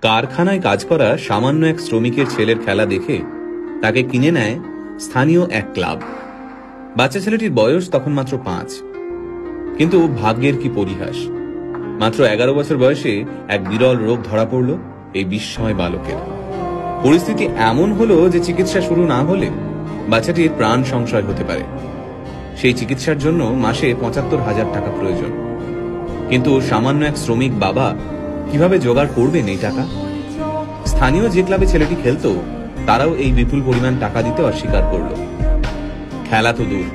কারখানায় কাজ করা সামান্য এক শ্রমিকের ছেলের খেলা দেখে তাকে কিনে নেয় স্থানীয় এক ক্লাব। বাচ্চা ছেলেটির বয়স তখন মাত্র 5। কিন্তু ভাগ্যের কি পরিহাস, মাত্র 11 বছর বয়সে এক বিরল রোগ ধরা পড়ল এই বিস্ময় বালকের। পরিস্থিতি এমন হলো যে চিকিৎসা শুরু না হলে বাচ্চাটির প্রাণ সংশয় হতে পারে। সেই চিকিৎসার জন্য মাসে 75,000 টাকা প্রয়োজন। কিন্তু সামান্য এক শ্রমিক বাবা কিভাবে জোগাড় করবেন এই টাকা? স্থানীয় যে ক্লাবে ছেলেটি খেলতো তারাও এই বিপুল পরিমাণ টাকা দিতে অস্বীকার করল। খেলা তো দূর,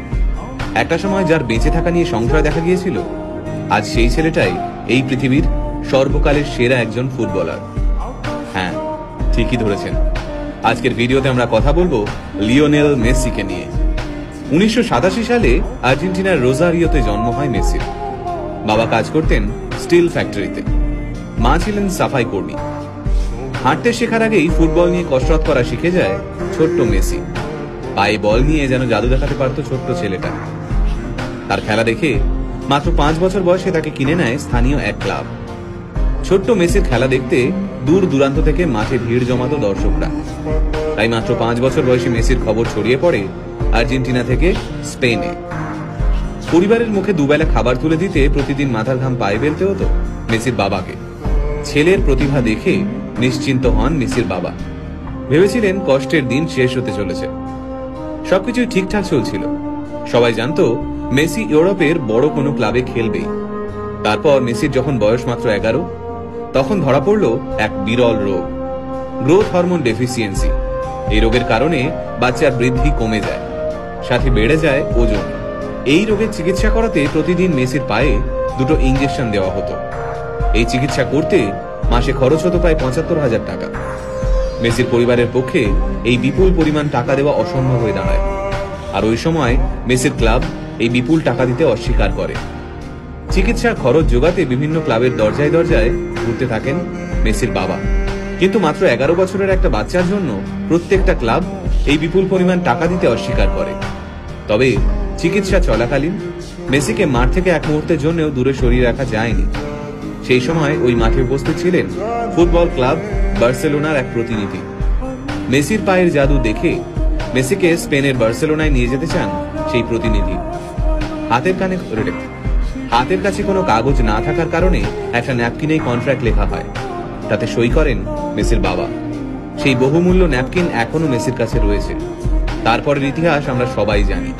একটা সময় যার বেঁচে থাকা নিয়ে সংশয় দেখা গিয়েছিল, আজ সেই ছেলেটাই এই পৃথিবীর সর্বকালের সেরা একজন ফুটবলার। হ্যাঁ, ঠিকই ধরেছেন। আজকের ভিডিওতে আমরা কথা বলবো লিওনেল মেসিকে নিয়ে। 1987 সালে আর্জেন্টিনার রোজারিওতে জন্ম হয় মেসির। বাবা কাজ করতেন স্টিল ফ্যাক্টরিতে, মা ছিলেন সাফাই কর্মী। হাঁটতে শেখার আগেই ফুটবল নিয়ে কসরত করা শিখে যায় ছোট্ট মেসি। পায়ে বল নিয়ে যেন জাদু দেখাতে পারত ছোট্ট ছেলেটা। তার খেলা দেখে মাত্র 5 বছর বয়সে তাকে কিনে নেয় স্থানীয় এক ক্লাব। ছোট্ট মেসির খেলা দেখতে দূর দূরান্ত থেকে মাঠে ভিড় জমাতো দর্শকরা। তাই মাত্র 5 বছর বয়সে মেসির খবর ছড়িয়ে পড়ে আর্জেন্টিনা থেকে স্পেনে। পরিবারের মুখে দুবেলা খাবার তুলে দিতে প্রতিদিন মাথার ঘাম পায়ে ফেলতে হতো মেসির বাবাকে। ছেলের প্রতিভা দেখে নিশ্চিন্ত হন মেসির বাবা। ভেবেছিলেন কষ্টের দিন শেষ হতে চলেছে। সবকিছুই ঠিকঠাক চলছিল। সবাই জানতো মেসি ইউরোপের বড় কোনো ক্লাবে খেলবেই। তারপর মেসির যখন বয়স মাত্র 11, তখন ধরা পড়ল এক বিরল রোগ, গ্রোথ হরমোন ডেফিসিয়েন্সি। এই রোগের কারণে বাচ্চার বৃদ্ধি কমে যায়, সাথে বেড়ে যায় ওজন। এই রোগের চিকিৎসা করাতে প্রতিদিন মেসির পায়ে 2টো ইঞ্জেকশন দেওয়া হতো। এই চিকিৎসা করতে মাসে খরচ হতো প্রায় 75,000 টাকা। মেসির পরিবারের পক্ষে এই বিপুল পরিমাণ টাকা দেওয়া অসম্ভব হয়ে দাঁড়ায়। আর ওই সময় মেসির ক্লাব এই বিপুল টাকা দিতে অস্বীকার করে। চিকিৎসার খরচ জোগাতে বিভিন্ন ক্লাবের দরজায় দরজায় ঘুরতে থাকেন মেসির বাবা। কিন্তু মাত্র 11 বছরের একটা বাচ্চার জন্য প্রত্যেকটা ক্লাব এই বিপুল পরিমাণ টাকা দিতে অস্বীকার করে। তবে চিকিৎসা চলাকালীন মেসিকে মাঠ থেকে এক মুহূর্তের জন্যও দূরে সরিয়ে রাখা যায়নি। সেই সময় ওই মাঠে উপস্থিত ছিলেন ফুটবল ক্লাব বার্সেলোনার এক প্রতিনিধি। মেসির পায়ের জাদু দেখে মেসিকে স্পেনের বার্সেলোনায় নিয়ে যেতে চান সেই প্রতিনিধি। হাতের কাছে কোনো কাগজ না থাকার কারণে একটা ন্যাপকিনেই কন্ট্রাক্ট লেখা হয়। তাতে সই করেন মেসির বাবা। সেই বহুমূল্য ন্যাপকিন এখনো মেসির কাছে রয়েছে। তারপরের ইতিহাস আমরা সবাই জানি।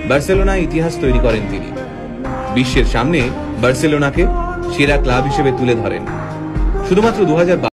বার্সেলোনায় ইতিহাস তৈরি করেন তিনি। বিশ্বের সামনে বার্সেলোনাকে সেরা ক্লাব হিসেবে তুলে ধরেন। শুধুমাত্র 2012